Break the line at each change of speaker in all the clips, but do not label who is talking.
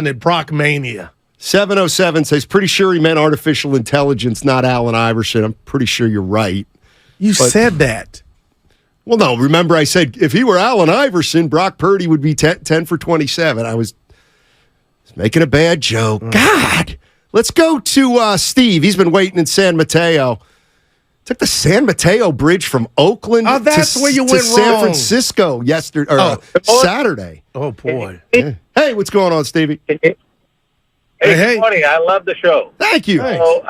it Brockmania.
707 says, pretty sure he meant artificial intelligence, not Allen Iverson. I'm pretty sure you're right.
You said that.
Well, no, remember I said if he were Allen Iverson, Brock Purdy would be 10 for 27. I was making a bad joke. God. Let's go to Steve. He's been waiting in San Mateo. Took the San Mateo Bridge from Oakland
where you
to
went
San
wrong.
Francisco Saturday.
Oh, boy.
Yeah. Hey, what's going on, Stevie?
Hey, good morning. I love the show.
Thank you.
So,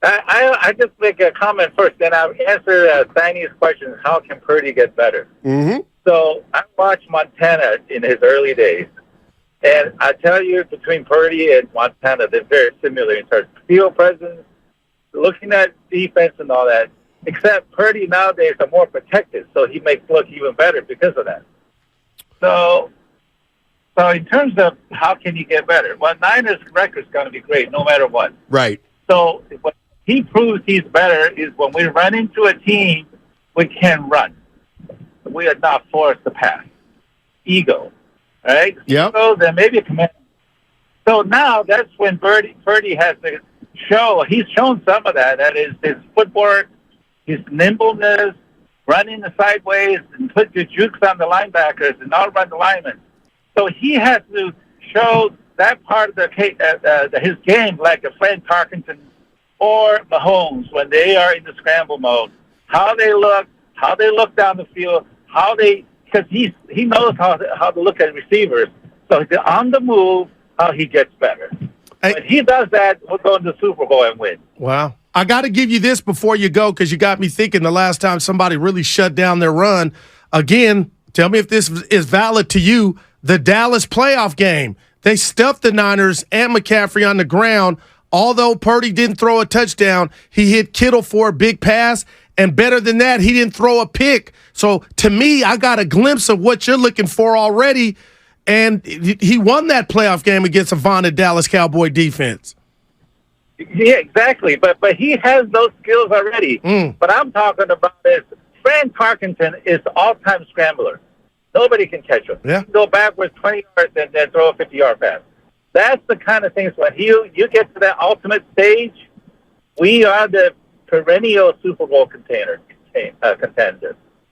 I just make a comment first, then I'll answer Steiny's question, how can Purdy get better?
Mm-hmm.
So I watched Montana in his early days, and I tell you, between Purdy and Montana, they're very similar in terms of field presence, looking at defense and all that, except Purdy nowadays are more protected, so he makes look even better because of that. So in terms of how can he get better, well, Niners' record's going to be great no matter what.
Right.
So what he proves he's better is when we run into a team, we can run. We are not forced to pass. Ego. All right?
Yep.
So then maybe a command. So now that's when Purdy has to show. He's shown some of that. That is his footwork, his nimbleness, running the sideways and put your jukes on the linebackers and outrun the linemen. So he has to show that part of his game, like a Frank Tarkenton or Mahomes, when they are in the scramble mode, how they look down the field, because he knows how to look at receivers. So on the move, how he gets better. When he does that, we'll go into the Super Bowl and win.
Wow. I got to give you this before you go, because you got me thinking the last time somebody really shut down their run. Again, tell me if this is valid to you. The Dallas playoff game. They stuffed the Niners and McCaffrey on the ground. Although Purdy didn't throw a touchdown, he hit Kittle for a big pass. And better than that, he didn't throw a pick. So to me, I got a glimpse of what you're looking for already. And he won that playoff game against a vaunted Dallas Cowboy defense.
Yeah, exactly. But he has those skills already. What I'm talking about is Frank Tarkenton is the all-time scrambler. Nobody can catch him.
Yeah.
He can go backwards 20 yards and then throw a 50-yard pass. That's the kind of things when you get to that ultimate stage, we are the perennial Super Bowl contender.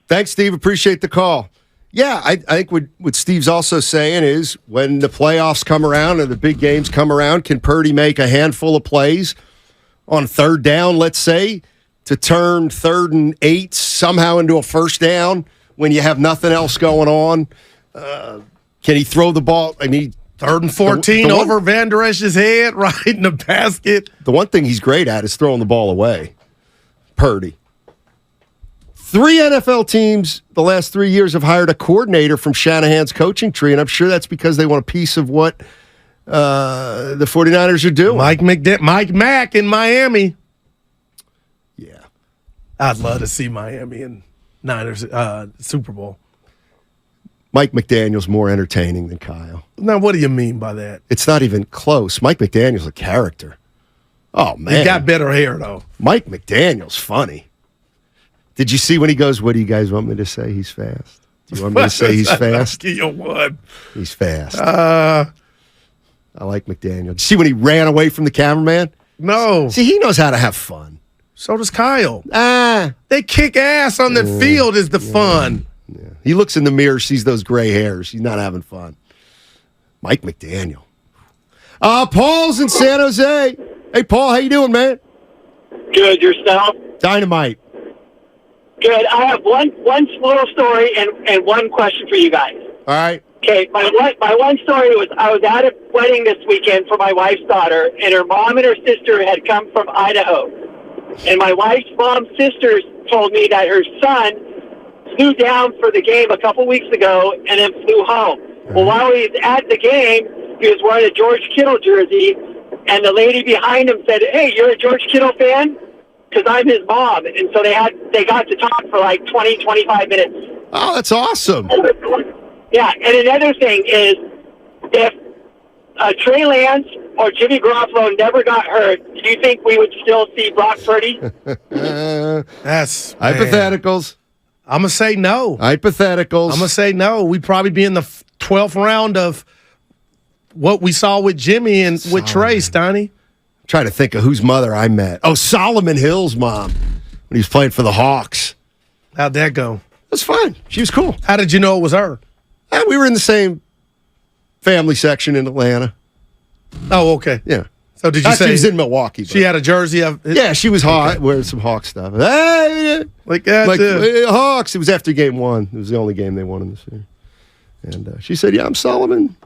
Thanks, Steve. Appreciate the call. Yeah, I think what Steve's also saying is when the playoffs come around and the big games come around, can Purdy make a handful of plays on third down, let's say, to turn 3rd and 8 somehow into a first down when you have nothing else going on? Can he throw the ball? I mean,
3rd and 14 over Van Der Esch's head, right in the basket.
The one thing he's great at is throwing the ball away. Purdy. 3 NFL teams the last 3 years have hired a coordinator from Shanahan's coaching tree, and I'm sure that's because they want a piece of what the 49ers are doing.
Mike Mack in Miami.
Yeah.
I'd love to see Miami and Niners Super Bowl.
Mike McDaniel's more entertaining than Kyle.
Now, what do you mean by that?
It's not even close. Mike McDaniel's a character. Oh, man.
He got better hair, though.
Mike McDaniel's funny. Did you see when he goes, what do you guys want me to say? He's fast. Do you want me to say he's fast? He's fast. I like McDaniel. Did you see when he ran away from the cameraman?
No.
See, he knows how to have fun.
So does Kyle.
They
kick ass on the field is the fun.
Yeah. He looks in the mirror, sees those gray hairs. He's not having fun. Mike McDaniel. Paul's in San Jose. Hey, Paul, how you doing, man?
Good. Yourself?
Dynamite.
Good. I have one little story and one question for you guys.
All right.
Okay, my one story was I was at a wedding this weekend for my wife's daughter, and her mom and her sister had come from Idaho. And my wife's mom's sister told me that her son flew down for the game a couple weeks ago and then flew home. Well, while he was at the game, he was wearing a George Kittle jersey, and the lady behind him said, "Hey, you're a George Kittle fan?" Because I'm his mom. And so they got to talk for like 20, 25 minutes.
Oh, that's awesome.
Yeah, and another thing is if Trey Lance or Jimmy Garoppolo never got hurt, do you think we would still see Brock Purdy?
That's
hypotheticals.
I'm going to say no.
Hypotheticals.
I'm going to say no. We'd probably be in the 12th round of what we saw with Jimmy and with Trey, Steiny.
I'm trying to think of whose mother I met. Oh, Solomon Hill's mom when he was playing for the Hawks.
How'd that go?
That's fine. She was cool.
How did you know it was her?
We were in the same family section in Atlanta.
Oh, okay.
Yeah.
So did you say
she was in Milwaukee?
She had a jersey of?
Yeah, she was hot, wearing some Hawk stuff. Hey,
like that.
Hawks. It was after game 1. It was the only game they won in the series. And she said, "Yeah, I'm Solomon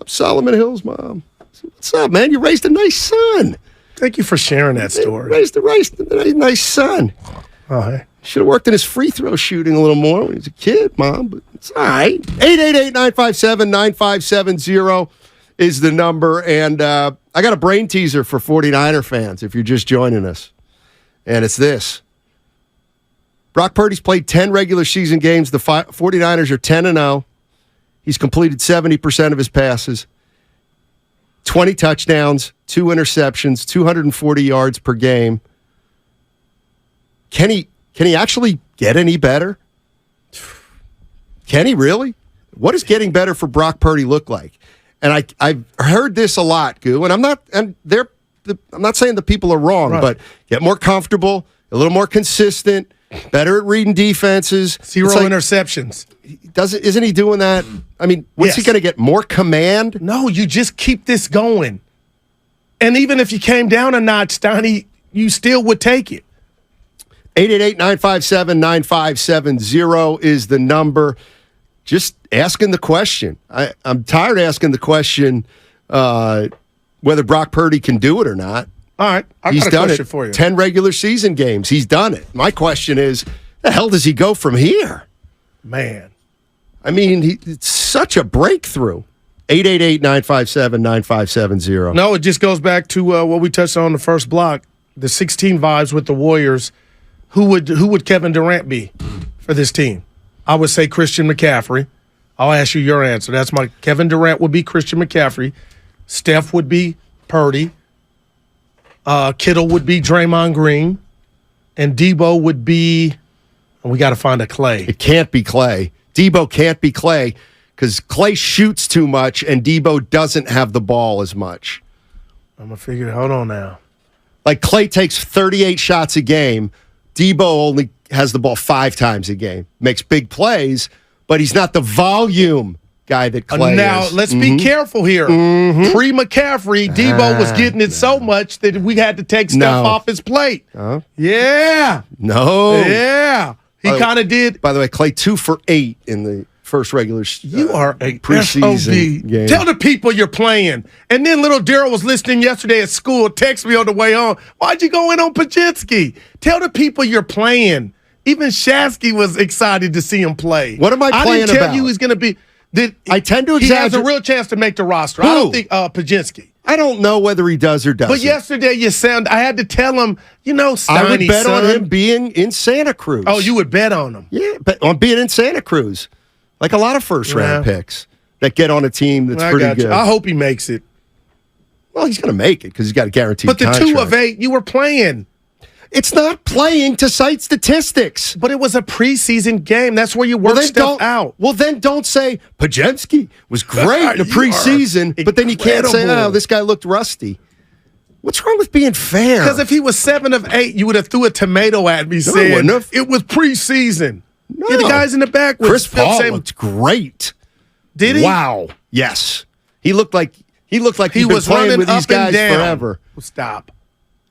Hill's mom." I said, "What's up, man? You raised a nice son."
Thank you for sharing that story.
Raised a nice son.
Oh, hey.
Should have worked in his free throw shooting a little more when he was a kid, Mom, but it's all right. 888-957-9570 is the number. And I got a brain teaser for 49er fans if you're just joining us. And it's this. Brock Purdy's played 10 regular season games. The 49ers are 10-0. He's completed 70% of his passes. 20 touchdowns, 2 interceptions, 240 yards per game. Can he actually get any better? Can he really? What does getting better for Brock Purdy look like? And I've heard this a lot, Goo, and I'm not saying the people are wrong, right. But get more comfortable, a little more consistent, better at reading defenses.
Zero interceptions.
Isn't he doing that? I mean, what's he going to get? More command?
No, you just keep this going. And even if you came down a notch, Steiny, you still would take it.
888-957-9570 is the number. Just asking the question. I'm tired of asking the question whether Brock Purdy can do it or not.
All right.
He's
got a
done
question
it.
for you.
10 regular season games. He's done it. My question is, the hell does he go from here?
Man.
I mean, it's such a breakthrough. 888-957-9570.
No, it just goes back to what we touched on in the first block, the 16 vibes with the Warriors. Who would Kevin Durant be for this team? I would say Christian McCaffrey. I'll ask you your answer. That's my Kevin Durant would be Christian McCaffrey. Steph would be Purdy. Kittle would be Draymond Green. And Debo would be, and we got to find a Clay.
It can't be Clay. Debo can't be Clay because Clay shoots too much and Debo doesn't have the ball as much.
I'm going to figure it. Hold on now.
Like Clay takes 38 shots a game. Debo only has the ball 5 times a game. Makes big plays, but he's not the volume guy that Clay
now,
is.
Let's be careful here. Pre-McCaffrey, Debo was getting it so much that we had to take stuff off his plate. Yeah.
No.
Yeah. He kind of did.
By the way, Clay 2 for 8 in the first regular
You are a
preseason game.
Tell the people you're playing. And then little Daryl was listening yesterday at school, text me on the way home. Why'd you go in on Pajinski? Tell the people you're playing. Even Shasky was excited to see him play.
What am I playing
I didn't tell
about?
you he's going to be.
I tend to
exaggerate. He has a
exaggerate.
real chance to make the roster.
Who?
I don't think Pajinski.
I don't know whether he does or doesn't.
But yesterday I had to tell him, Steiny,
I would bet
son.
on him being in Santa Cruz.
Oh, you would bet on him?
Yeah, but on being in Santa Cruz. Like a lot of first-round picks that get on a team that's pretty good.
I hope he makes it.
Well, he's going to make it because he's got a guaranteed contract.
But the 2 of 8, you were playing.
It's not playing to cite statistics.
But it was a preseason game. That's where you work stuff out.
Well, then don't say, Pajinski was great in the preseason, but then you can't say, oh, this guy looked rusty. What's wrong with being fair?
Because if he was 7 of 8, you would have threw a tomato at me saying it was preseason.
No.
Yeah, the guys in the back was
Chris Paul looked great.
Did he?
Wow. Yes. He looked like he was playing with these guys forever.
Stop.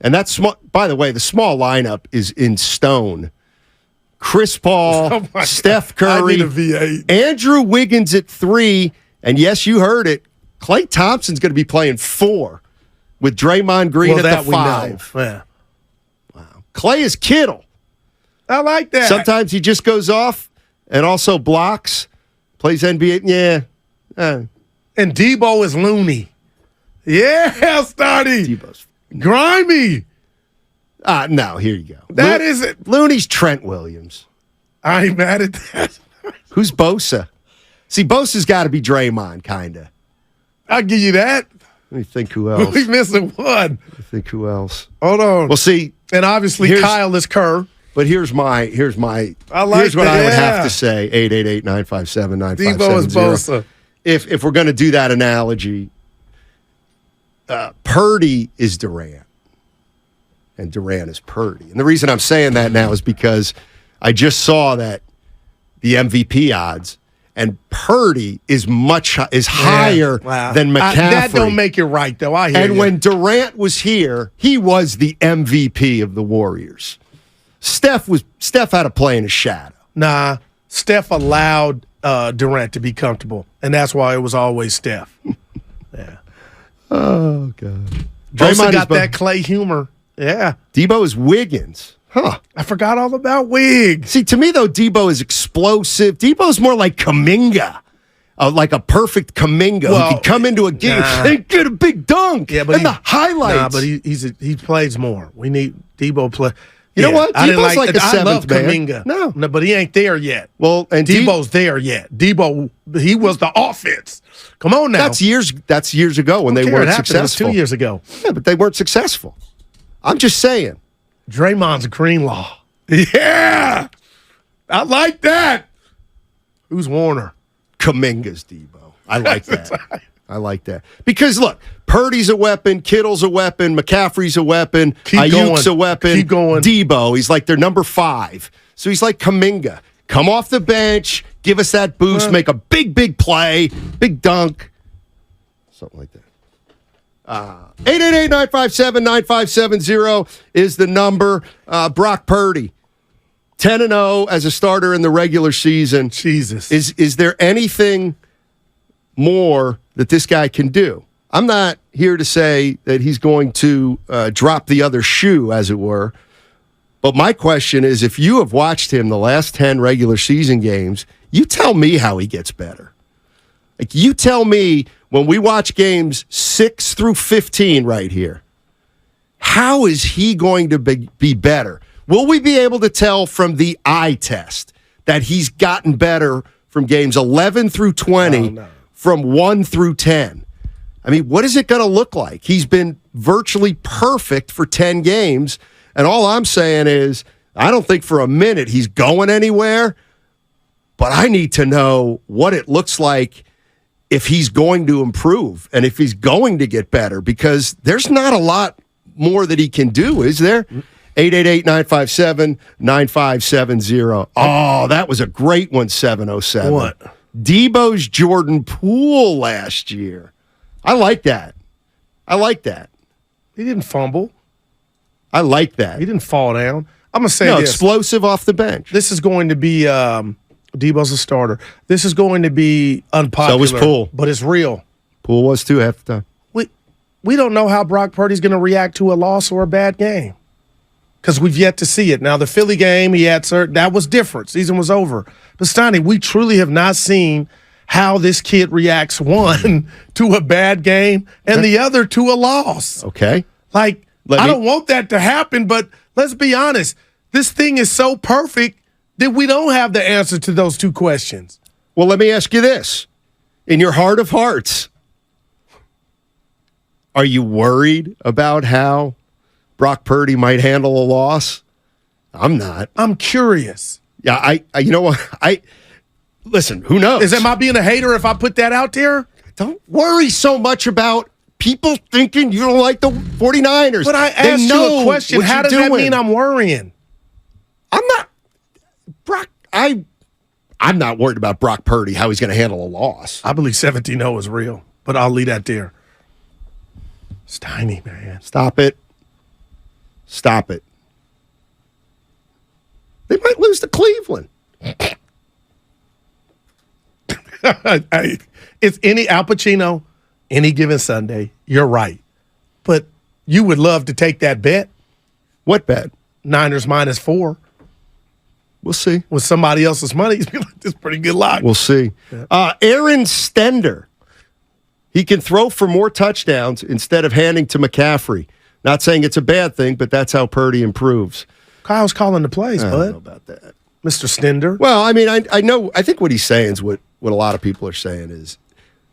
And that's small. By the way, the small lineup is in stone. Chris Paul, Steph Curry,
I need a V8.
Andrew Wiggins at 3, and yes, you heard it. Klay Thompson's going to be playing 4 with Draymond Green at the 5.
Yeah.
Wow. Klay is Kittle.
I like that.
Sometimes he just goes off and also blocks, plays NBA. Yeah.
And Debo is loony. Yeah, Steiny.
Debo's
grimy.
No, here you go.
That is it.
Looney's Trent Williams.
I ain't mad at that.
Who's Bosa? See, Bosa's got to be Draymond, kind of.
I'll give you that.
Let me think who else.
We missing one.
Let me think who else.
Hold on.
Well, see.
And obviously Kyle is Kerr.
But here's what I would have to say. 888-957-9570.
Debo is Bosa.
If we're going to do that analogy, Purdy is Durant, and Durant is Purdy. And the reason I'm saying that now is because I just saw that the MVP odds, and Purdy is higher than McCaffrey.
That don't make it right, though. I hear
And
you.
when Durant was here, he was the MVP of the Warriors. Steph had to play in his shadow.
Nah, Steph allowed Durant to be comfortable, and that's why it was always Steph. Yeah.
Oh, God.
Draymond got that Clay humor. Yeah.
Debo is Wiggins. Huh.
I forgot all about Wiggs.
See, to me, though, Debo is explosive. Debo's more like Kuminga, like a perfect Kuminga who can come into a game and get a big dunk and the highlights.
Nah, but he plays more. We need Debo play.
You know what? Debo's like a seventh man.
Kuminga.
No,
but he ain't there yet.
Well, and
Debo's there yet. Debo, he was the offense. Come on now.
That's years ago when they weren't successful.
It was 2 years ago.
Yeah, but they weren't successful. I'm just saying.
Draymond's Greenlaw. Yeah. I like that. Who's Warner?
Kuminga's Debo. I like that. I like that. Because, look, Purdy's a weapon, Kittle's a weapon, McCaffrey's a weapon, Ayuk's a weapon.
Keep going.
Debo, he's like their number 5. So he's like Kuminga. Come off the bench, give us that boost, make a big play, big dunk. Something like that. 888-957-9570 is the number. Brock Purdy, 10-0 as a starter in the regular season.
Jesus.
Is there anything more that this guy can do? I'm not here to say that he's going to drop the other shoe, as it were. But my question is, if you have watched him the last 10 regular season games, you tell me how he gets better. Like, you tell me when we watch games 6 through 15 right here, how is he going to be better? Will we be able to tell from the eye test that he's gotten better from games 11 through 20, from 1 through 10? I mean, what is it going to look like? He's been virtually perfect for 10 games, and all I'm saying is I don't think for a minute he's going anywhere, but I need to know what it looks like if he's going to improve and if he's going to get better, because there's not a lot more that he can do, is there? 888-957-9570. Oh, that was a great one, 707.
What?
Debo's Jordan Poole last year. I like that.
He didn't fumble.
I like that.
He didn't fall down. I'm going to say this.
Explosive off the bench.
This is going to be Debo's a starter. This is going to be unpopular.
So was Poole.
But it's real.
Poole was too half the time.
We don't know how Brock Purdy's going to react to a loss or a bad game because we've yet to see it. Now, the Philly game, that was different. Season was over. But, Steiny, we truly have not seen how this kid reacts, one, to a bad game and the other to a loss.
Okay.
I don't want that to happen, but let's be honest. This thing is so perfect that we don't have the answer to those two questions.
Well, let me ask you this. In your heart of hearts, are you worried about how Brock Purdy might handle a loss? I'm not.
I'm curious.
Yeah, I you know what? Listen, who knows?
Am I being a hater if I put that out there?
Don't worry so much about people thinking you don't like the 49ers.
But I asked you a question. How does that mean I'm worrying?
I'm not. Brock, I'm not worried about Brock Purdy, how he's going to handle a loss.
I believe 17-0 is real, but I'll leave that there. Steiny, man.
Stop it. They might lose to Cleveland.
It's Al Pacino, any given Sunday. You're right. But you would love to take that bet.
What bet?
Niners -4.
We'll see.
With somebody else's money, it's pretty good luck.
We'll see. Aaron Stender. He can throw for more touchdowns instead of handing to McCaffrey. Not saying it's a bad thing, but that's how Purdy improves.
Kyle's calling the plays,
I
bud.
don't know about that.
Mr. Stender.
Well, I mean, I know. I think what he's saying is what a lot of people are saying is,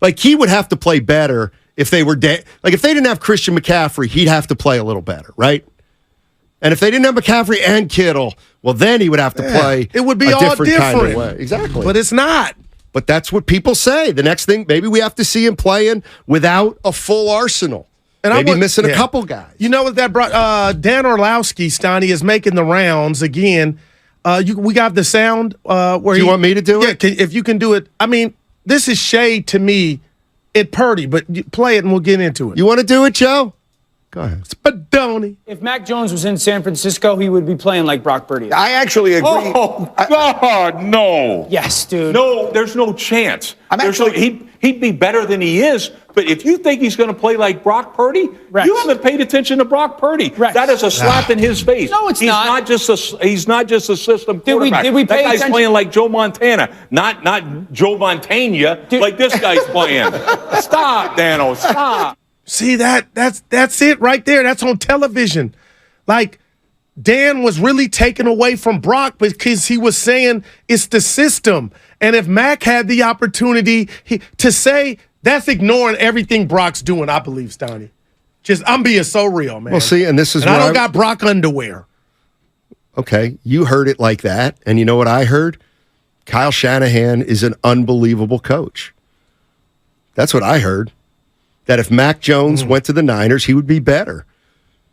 like, he would have to play better if they were like if they didn't have Christian McCaffrey, he'd have to play a little better, right? And if they didn't have McCaffrey and Kittle, well, then he would have to play.
It would be all
different kind of
different.
way. Exactly.
But it's not.
But that's what people say. The next thing, maybe we have to see him playing without a full arsenal.
And
maybe missing a couple guys.
You know what that brought? Dan Orlowski, Steiny, is making the rounds again. We got the sound where
you want me to do it?
If you can do it. I mean, this is shade to me at Purdy, but play it and we'll get into it.
You want to do it, Joe? Go ahead.
Spadoni.
If Mac Jones was in San Francisco, he would be playing like Brock Purdy.
I actually agree.
Oh, God, no.
Yes, dude.
No, there's no chance. He'd be better than he is, but if you think he's going to play like Brock Purdy,
Rex.
you haven't paid attention to Brock Purdy.
Rex.
That is a slap in his face.
No, it's not.
He's not just a system quarterback.
Did we pay
that guy's
attention?
playing like Joe Montana, not Joe Montana, like this guy's playing. Stop, Dano, stop.
See, that's it right there. That's on television. Like, Dan was really taken away from Brock because he was saying it's the system. And if Mac had the opportunity to say, that's ignoring everything Brock's doing, I believe, Steiny. I'm being so real, man.
Well, see, and this is
I don't got Brock underwear.
Okay, you heard it like that. And you know what I heard? Kyle Shanahan is an unbelievable coach. That's what I heard. That if Mac Jones went to the Niners, he would be better.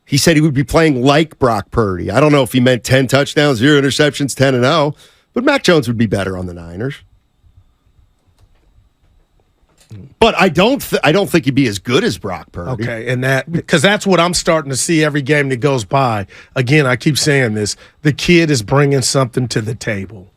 He said he would be playing like Brock Purdy. I don't know if he meant 10 touchdowns, 0 interceptions, 10-0, but Mac Jones would be better on the Niners. But I don't think he'd be as good as Brock Purdy.
Okay, and because that's what I'm starting to see every game that goes by. Again, I keep saying this. The kid is bringing something to the table.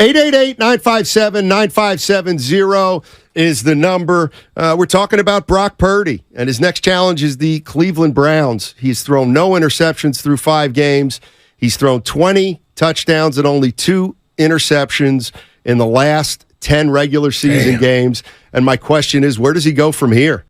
888-957-9570 is the number. We're talking about Brock Purdy, and his next challenge is the Cleveland Browns. He's thrown no interceptions through 5 games. He's thrown 20 touchdowns and only 2 interceptions in the last 10 regular season games. And my question is, where does he go from here?